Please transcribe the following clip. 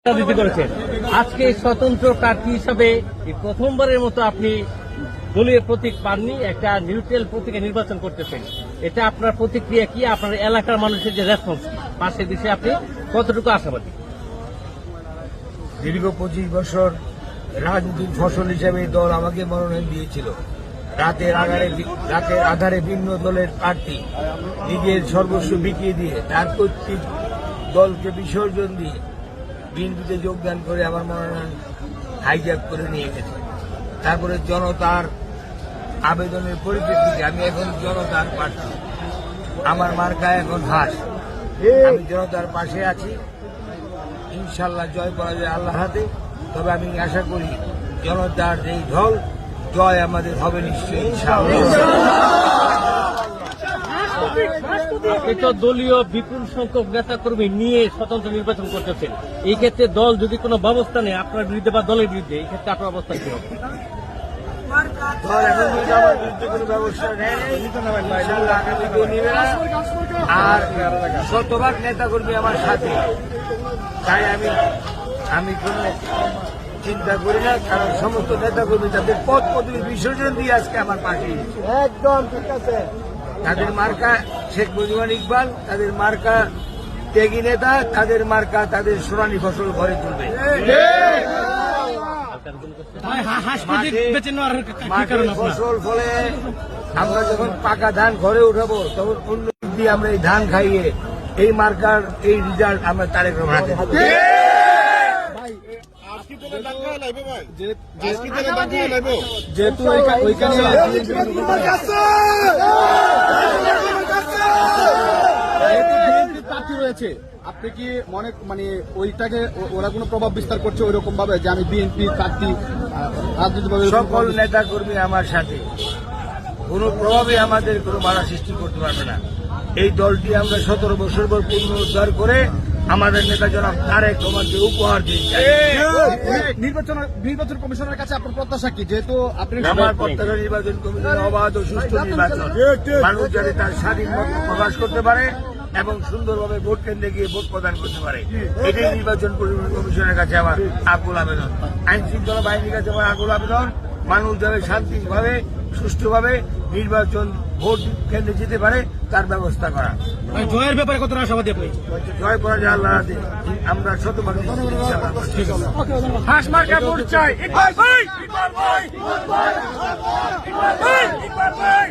রাজনীতি করেছেন, আজকে স্বতন্ত্র প্রার্থী হিসাবে প্রথমবারের মতো আপনি দলীয় প্রতীক পাননি, একটা নিউট্রাল প্রতীকে নির্বাচন করতেছেন। এটা আপনার প্রতিক্রিয়া কি? আপনার এলাকার মানুষের যে রেসপন্স পাশের বিষয়ে আপনি কতটুকু আশাবাদী? দীর্ঘ 25 বছর রাজনীতির ফসল হিসেবে দল আমাকে মনোনয়ন দিয়েছিল। রাতের আধারে ভিন্ন দলের প্রার্থী নিজের সর্বস্ব বিকিয়ে দিয়ে তার কর্তৃক দলকে বিসর্জন দিয়ে বিএনপিতে যোগদান করে আমার মনোনয়ন হাইজ্যাক করে নিয়ে গেছে। তারপরে জনতার আবেদনের পরিপ্রেক্ষিতে আমি এখন জনতার প্রার্থী। আমার মার্কা এখন হাস। আমি জনতার পাশে আছি। ইনশাল্লাহ জয় করা যায় আল্লাহ হাতে। তবে আমি আশা করি জনতার যেই ঢল, জয় আমাদের হবে নিশ্চয়ই ইনশাআল্লাহ। আপনি তো দলীয় বিপুল সংখ্যক নেতা কর্মী নিয়ে স্বতন্ত্র নির্বাচন করতেছেন, এই ক্ষেত্রে দল যদি কোনো ব্যবস্থা নেয় আপনার বিরুদ্ধে বা দলের বিরুদ্ধে, এই ক্ষেত্রে আপনার অবস্থা কি হবে? দল এখন যদি আমার বিরুদ্ধে কোনো ব্যবস্থা নেয় ইনশাআল্লাহ আগামী দিনে নেবে না। আর শতভাগ নেতা কর্মী আমার সাথে, তাই আমি কোনো চিন্তা করি না, কারণ সমস্ত নেতা কর্মী তাদের পদ পদবি বিসর্জন দিয়ে আজকে আমার পাশে। একদম ঠিক আছে। তাদের মার্কা শেখ মুজিবুর ইকবাল, তাদের মার্কা ত্যাগী নেতা, তাদের মার্কা তাদের সোনালী ফসল ঘরে তুলবে। মাঠে ফসল ফলে আমরা যখন পাকা ধান ঘরে উঠাবো, তখন অন্য দিক দিয়ে আমরা এই ধান খাইয়ে এই মার্কার এই রেজাল্ট আমরা তারেক রহমান হাতে দেব। যেহেতু ওইখানে প্রার্থী রয়েছে, আপনি কি মানে ওইটাকে ওরা কোনো প্রভাব বিস্তার করছে ওই রকম ভাবে যে আমি বিএনপি প্রার্থী রাজনীতিভাবে? সকল নেতা কর্মী আমার সাথে, কোনো প্রভাবে আমাদের কোনো বাধা সৃষ্টি করতে পারবে না। এই দলটি আমরা 17 বছর পর পুনরুদ্ধার করে আমাদের নেতা জনাব তারেক রহমানকে উপহার দিই। নির্বাচন কমিশনের কাছে আপনার প্রত্যাশা কি? যেহেতু আপনি আমার প্রত্যাশা নির্বাচন কমিশন অবাধ ও সুষ্ঠু নির্বাচন, মানুষ যাতে তার স্বাধীন মত প্রকাশ করতে পারে এবং সুন্দরভাবে ভোট কেন্দ্রে গিয়ে ভোট প্রদান করতে পারে। এটাই নির্বাচন কমিশনের কাছে আমার আকুল আবেদন। আইন শৃঙ্খলা বাহিনীর কাছে আমার আকুল আবেদন, মানুষ যাতে শান্তিভাবে সুষ্ঠুভাবে নির্বাচন ভোট কেন্দ্রে যেতে পারে তার ব্যবস্থা করা। জয়ের ব্যাপারে কত আশাবাদী আপনি? জয় করা যায় আল্লাহ হাতে। আমরা শতভাগ হাঁস মার্কা ভোট চাই। ইকবাল ভাই, ইকবাল ভাই, ইকবাল ভাই, ইকবাল ভাই, ইকবাল ভাই।